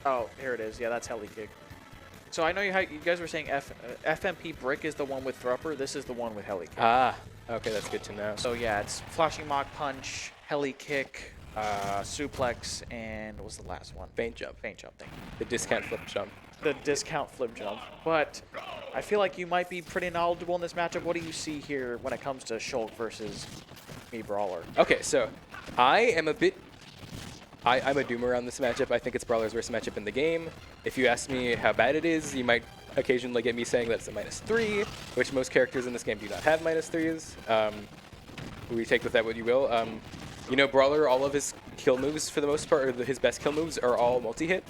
Oh, here it is. Yeah, that's heli kick. So I know you guys were saying FMP brick is the one with Thrupper. This is the one with heli kick. Ah, okay, that's good to know. So yeah, it's flashing Mach punch, heli kick, suplex, and what was the last one? Feint jump. Feint jump, thank you. The discount flip jump. The discount flip jump. But I feel like you might be pretty knowledgeable in this matchup. What do you see here when it comes to Shulk versus me Brawler? Okay, so I am a bit... I'm a doomer on this matchup. I think it's Brawler's worst matchup in the game. If you ask me how bad it is, you might occasionally get me saying that it's a -3, which most characters in this game do not have -3s. We take with that what you will. You know, Brawler, all of his kill moves, for the most part, or his best kill moves, are all multi-hit.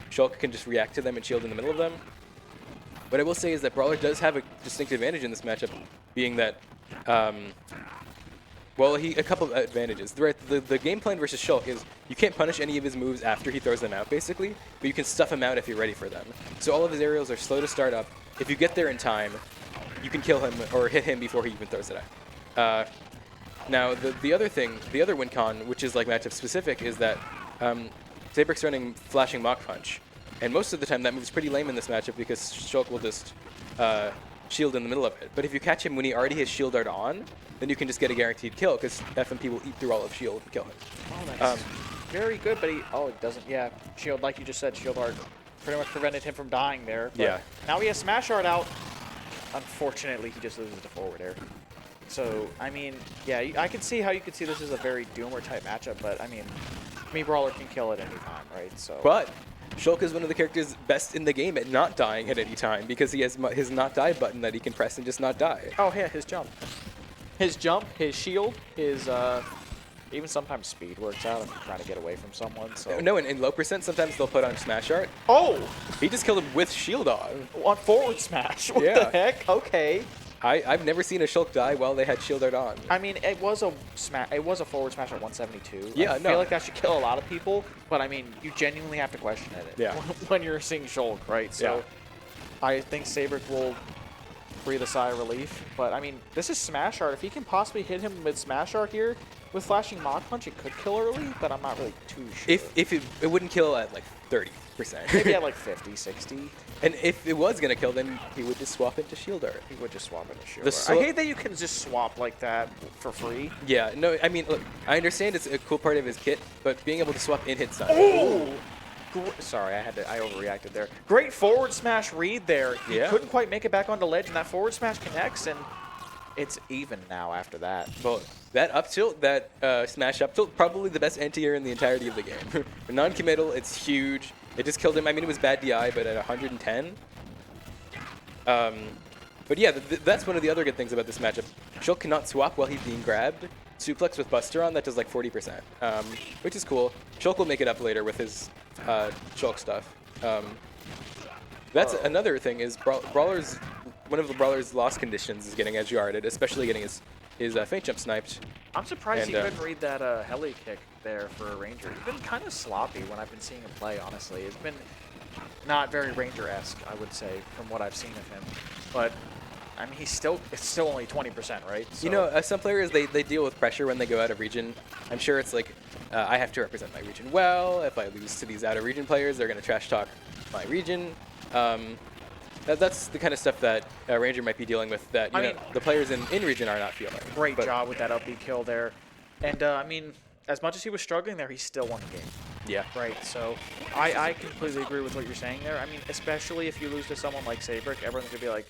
Shulk can just react to them and shield in the middle of them. What I will say is that Brawler does have a distinct advantage in this matchup, being that, well, a couple of advantages. The game plan versus Shulk is you can't punish any of his moves after he throws them out, basically, but you can stuff him out if you're ready for them. So all of his aerials are slow to start up. If you get there in time, you can kill him or hit him before he even throws it out. Now, the other win con, which is like matchup specific, is that Seibrik's running flashing Mach punch. And most of the time that move's pretty lame in this matchup because Shulk will just shield in the middle of it. But if you catch him when he already has shield art on, then you can just get a guaranteed kill because FMP will eat through all of shield and kill him. Oh, that's very good, but it doesn't, yeah. Shield, like you just said, shield art pretty much prevented him from dying there. But yeah. Now he has smash art out. Unfortunately, he just loses to forward air. So, I mean, yeah, I can see how you could see this as a very Doomer type matchup, but I mean, me Brawler can kill at any time, right? So. But Shulk is one of the characters best in the game at not dying at any time because he has his not die button that he can press and just not die. Oh yeah, his jump. His jump, his shield, his even sometimes speed works out if you're trying to get away from someone. So. No, in low percent, sometimes they'll put on smash art. Oh! He just killed him with shield on forward smash. What yeah. the heck? Okay. I've never seen a Shulk die while they had shield art on. I mean, it was a forward smash at 172. Yeah, I feel like that should kill a lot of people, but I mean, you genuinely have to question it yeah. when you're seeing Shulk, right? So, yeah. I think Seibrik will breathe a sigh of relief, but I mean, this is smash art. If he can possibly hit him with smash art here with flashing Mach punch, it could kill early, but I'm not really too sure. If it wouldn't kill at like 30%. Maybe at like 50, 60. And if it was going to kill, then he would just swap into shield art. He would just swap into shield art. I hate that you can just swap like that for free. Yeah, no, I mean, look, I understand it's a cool part of his kit, but being able to swap in hits. Oh! Sorry, I overreacted there. Great forward smash read there. He couldn't quite make it back onto ledge, and that forward smash connects, and it's even now after that. Well, that up tilt, that smash up tilt, probably the best anti-air in the entirety of the game. Non-committal, it's huge. It just killed him. I mean, it was bad DI, but at 110. But yeah, that's one of the other good things about this matchup. Shulk cannot swap while he's being grabbed. Suplex with Buster on, that does like 40%, which is cool. Shulk will make it up later with his Shulk stuff. That's another thing is Brawler's, one of the Brawler's loss conditions is getting edge guarded, especially getting his feint jump sniped. I'm surprised he couldn't read that heli kick there for a Ranger. He's been kind of sloppy when I've been seeing him play, honestly. It's been not very Ranger-esque, I would say, from what I've seen of him. But, I mean, it's still only 20%, right? So. You know, some players, they deal with pressure when they go out of region. I'm sure it's like, I have to represent my region well. If I lose to these out-of-region players, they're going to trash talk my region. That's the kind of stuff that Ranger might be dealing with that you know, the players in region are not feeling. Great job with that up B kill there. And, I mean, as much as he was struggling there, he still won the game. Yeah. Right, so I completely agree with what you're saying there. I mean, especially if you lose to someone like Seibrik, everyone's going to be like,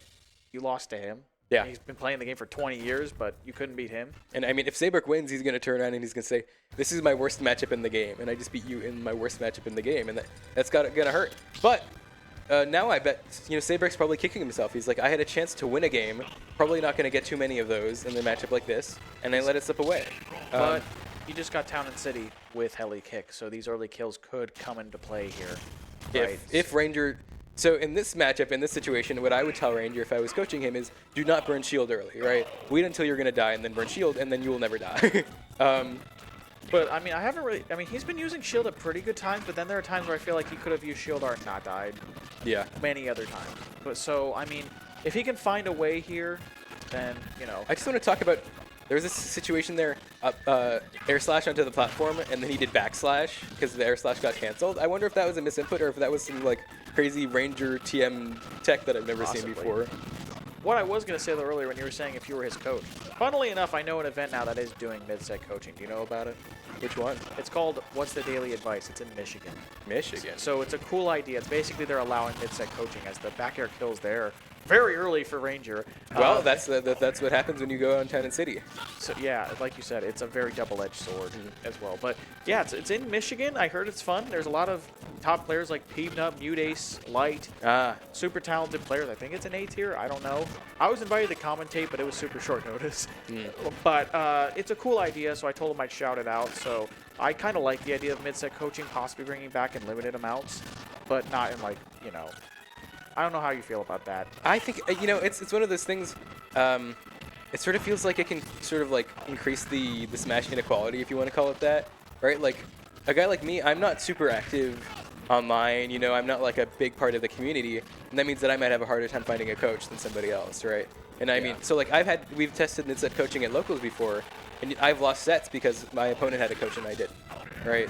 you lost to him. Yeah. He's been playing the game for 20 years, but you couldn't beat him. And, I mean, if Seibrik wins, he's going to turn around and he's going to say, this is my worst matchup in the game, and I just beat you in my worst matchup in the game, and that's going to hurt. But now I bet, you know, Seibrik's probably kicking himself. He's like, I had a chance to win a game, probably not going to get too many of those in a matchup like this, and I let it slip away. But you just got Town and City with heli kick, so these early kills could come into play here. Right? If Ranger... So in this matchup, in this situation, what I would tell Ranger if I was coaching him is do not burn shield early, right? Wait until you're going to die and then burn shield, and then you will never die. But, I mean, he's been using shield at pretty good times, but then there are times where I feel like he could have used shield art and not died. Yeah. Many other times. But so, I mean, if he can find a way here, then, you know. I just want to talk about There was this situation there, air slash onto the platform, and then he did backslash because the air slash got canceled. I wonder if that was a misinput or if that was some like crazy Ranger TM tech that I've never seen before. What I was going to say though earlier when you were saying if you were his coach. Funnily enough, I know an event now that is doing mid-set coaching. Do you know about it? Which one? It's called What's the Daily Advice? It's in Michigan. Michigan. So it's a cool idea. It's basically they're allowing mid-set coaching as the back air kills there very early for Ranger. Well, that's what happens when you go on Town and City. So yeah, like you said, it's a very double-edged sword as well. But yeah, it's in Michigan. I heard it's fun. There's a lot of top players like Peanut, Mute Ace, Light, super talented players. I think it's an A tier. I don't know. I was invited to commentate, but it was super short notice. But it's a cool idea, so I told him I'd shout it out. So I kind of like the idea of mid-set coaching, possibly bringing back in limited amounts, but not in like, you know, I don't know how you feel about that. I think, you know, it's one of those things, it sort of feels like it can sort of like increase the Smash inequality, if you want to call it that, right? Like, a guy like me, I'm not super active online, you know, I'm not like a big part of the community, and that means that I might have a harder time finding a coach than somebody else, right? And I mean, so like we've tested mid-set coaching at locals before, and I've lost sets because my opponent had a coach and I didn't, right?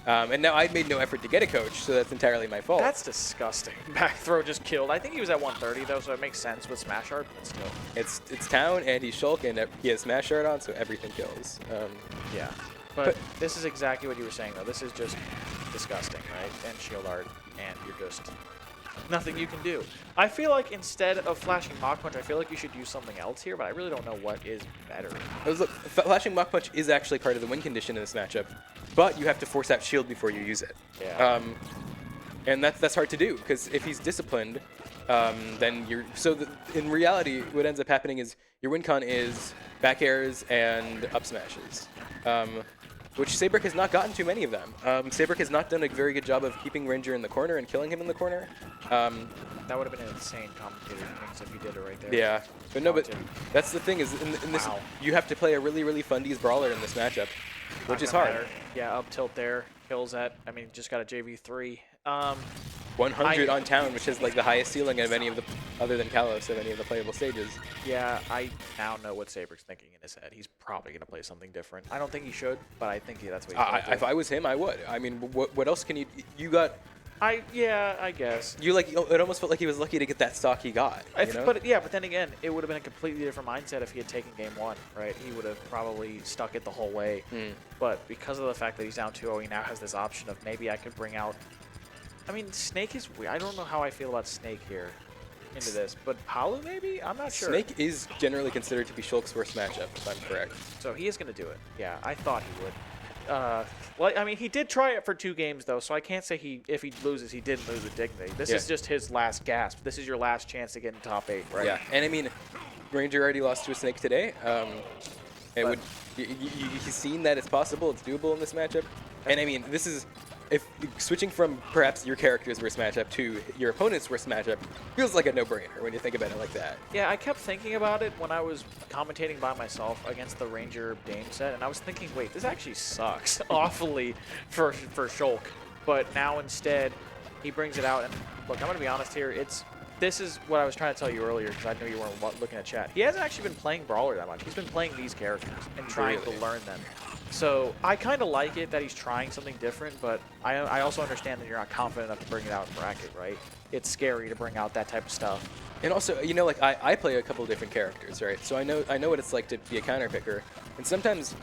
And now I made no effort to get a coach, so that's entirely my fault. That's disgusting. Back throw just killed. I think he was at 130 though, so it makes sense with Smash Art, but still. It's Town and he's Shulk and he has Smash Art on, so everything kills. Yeah. But this is exactly what you were saying though. This is just disgusting, right? And shield art, and you're just nothing you can do. I feel like instead of flashing Mach Punch, I feel like you should use something else here, but I really don't know what is better. Look, flashing Mach Punch is actually part of the win condition in this matchup, but you have to force out shield before you use it. Yeah. And that's hard to do, because if he's disciplined, then you're... So in reality, what ends up happening is your win con is back airs and up smashes. Which Seibrik has not gotten too many of them. Seibrik has not done a very good job of keeping Ranger in the corner and killing him in the corner. That would have been an insane commentator things if you did it right there. Yeah, but no, but that's the thing is in this you have to play a really fundies brawler in this matchup, which is hard. Matter. Yeah, up tilt there, kills at. I mean, just got a JV3. 100 on Town, which is like the highest ceiling of any of the, other than Kalos, of any of the playable stages. Yeah, I now know what Seibrik's thinking in his head. He's probably going to play something different. I don't think he should, but I think that's what he's going to do. If I was him, I would. I mean, what else can you got? Yeah, I guess. It almost felt like he was lucky to get that stock he got. You know? But then again, it would have been a completely different mindset if he had taken game one, right? He would have probably stuck it the whole way. But because of the fact that he's down 2-0, he now has this option of maybe I could bring out. I mean, Snake is weird. I don't know how I feel about Snake here into this, but Palu maybe? I'm not sure. Snake is generally considered to be Shulk's worst matchup, if I'm correct. So he is going to do it. Yeah, I thought he would. Well, I mean, he did try it for 2 games, though, so I can't say if he loses, he didn't lose with dignity. This is just his last gasp. This is your last chance to get in top 8, right? Yeah, and I mean, Ranger already lost to a Snake today. He's seen that it's possible, it's doable in this matchup. And I mean, this is... If switching from perhaps your character's worst matchup to your opponent's worst matchup feels like a no-brainer when you think about it like that. Yeah, I kept thinking about it when I was commentating by myself against the Ranger Dame set, and I was thinking, wait, this actually sucks awfully for Shulk. But now instead, he brings it out, and look, I'm going to be honest here, this is what I was trying to tell you earlier, because I knew you weren't looking at chat. He hasn't actually been playing Brawler that much. He's been playing these characters and trying to learn them. So I kind of like it that he's trying something different, but I also understand that you're not confident enough to bring it out in bracket, right? It's scary to bring out that type of stuff. And also, you know, like I play a couple of different characters, right? So I know what it's like to be a counter picker. And sometimes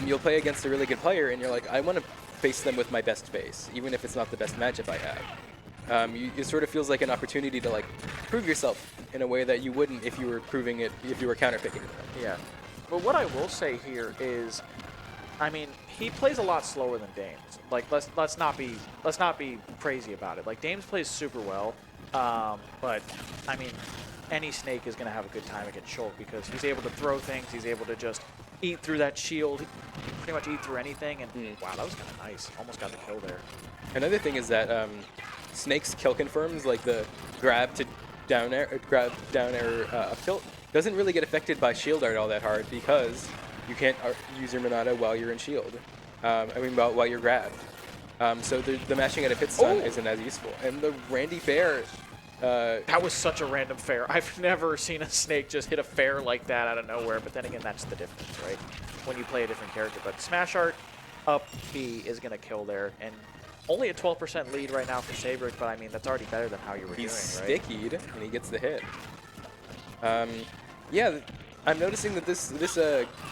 you'll play against a really good player, and you're like, I want to face them with my best face, even if it's not the best matchup I have. It sort of feels like an opportunity to like prove yourself in a way that you wouldn't if you were proving it if you were counter picking them. Yeah. But what I will say here is, I mean, he plays a lot slower than Dames. Like, let's not be crazy about it. Like, Dames plays super well, but I mean, any Snake is gonna have a good time against Shulk because he's able to throw things. He's able to just eat through that shield. He can pretty much eat through anything. And wow, that was kind of nice. Almost got the kill there. Another thing is that Snake's kill confirms, like the grab down air up tilt, doesn't really get affected by shield art all that hard because you can't use your Monado while you're in shield. While you're grabbed. So the mashing at a pit stun isn't as useful. And the Randy Bear That was such a random fair. I've never seen a snake just hit a fair like that out of nowhere, but then again, that's the difference, right? When you play a different character. But Smash Art up B is going to kill there, and only a 12% lead right now for Seibrik, but I mean, that's already better than how you were doing, right? He's stickied, and he gets the hit. Yeah, I'm noticing that this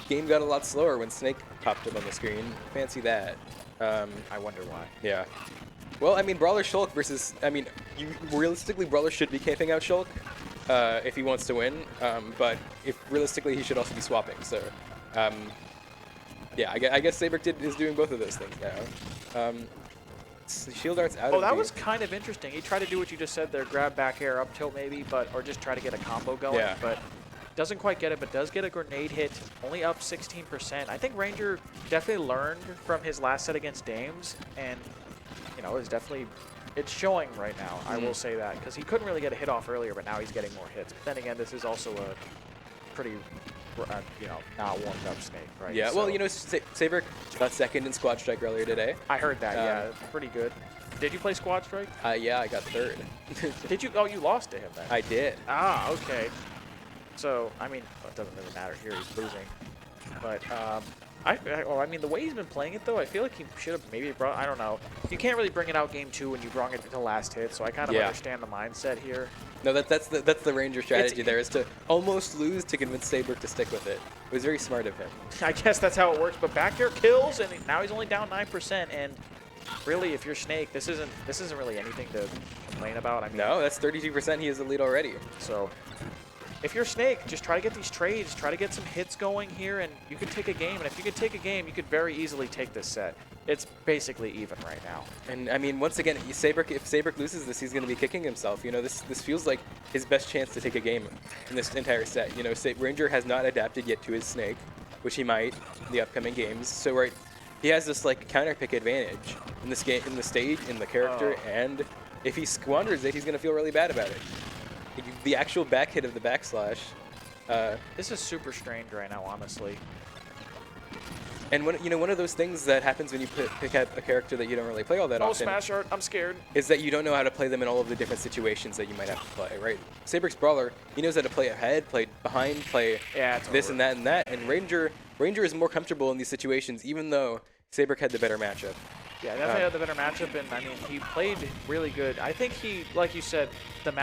game got a lot slower when Snake popped up on the screen. Fancy that. I wonder why. Yeah. Well, I mean, Brawler Shulk versus, I mean, realistically, Brawler should be camping out Shulk if he wants to win, but realistically, he should also be swapping, so, yeah, I guess Seibrik is doing both of those things now. Shield Art's out of that the was kind of interesting. He tried to do what you just said there, grab back air up tilt maybe, or just try to get a combo going, yeah. But doesn't quite get it, but does get a grenade hit, only up 16%. I think Ranger definitely learned from his last set against Dames, and you know, it's showing right now. I will say that, because he couldn't really get a hit off earlier, but now he's getting more hits. But then again, this is also a pretty, you know, not warmed up Snake, right? Yeah, so, well, you know, Seibrik got second in Squad Strike earlier today. I heard that, yeah, pretty good. Did you play Squad Strike? Yeah, I got third. Did you? Oh, you lost to him then. I did. Ah, okay. So, I mean, it doesn't really matter here. He's losing. But, I mean, the way he's been playing it, though, I feel like he should have maybe brought, I don't know. You can't really bring it out game 2 when you brought it to the last hit, so I kind of understand the mindset here. No, that's the Ranger strategy there, is to almost lose to convince Seibrik to stick with it. It was very smart of him. I guess that's how it works, but back air kills, and now he's only down 9%, and really, if you're Snake, this isn't really anything to complain about. I mean, no, that's 32%. He has the lead already. So, if you're Snake, just try to get these trades, try to get some hits going here, and you can take a game. And if you could take a game, you could very easily take this set. It's basically even right now. And I mean, once again, if Seibrik loses this, he's going to be kicking himself. You know, this feels like his best chance to take a game in this entire set. You know, Ranger has not adapted yet to his Snake, which he might in the upcoming games. So right, he has this like counter pick advantage in this game, in the stage, in the character, and if he squanders it, he's going to feel really bad about it. The actual back hit of the backslash. This is super strange right now, honestly. And one of those things that happens when you pick up a character that you don't really play all that often. Smash Art, I'm scared. Is that you don't know how to play them in all of the different situations that you might have to play, right? Seibrik's Brawler, he knows how to play ahead, play behind, play this and that and that. And Ranger is more comfortable in these situations, even though Seibrik had the better matchup. Yeah, definitely had the better matchup, and I mean, he played really good. I think he, like you said, the match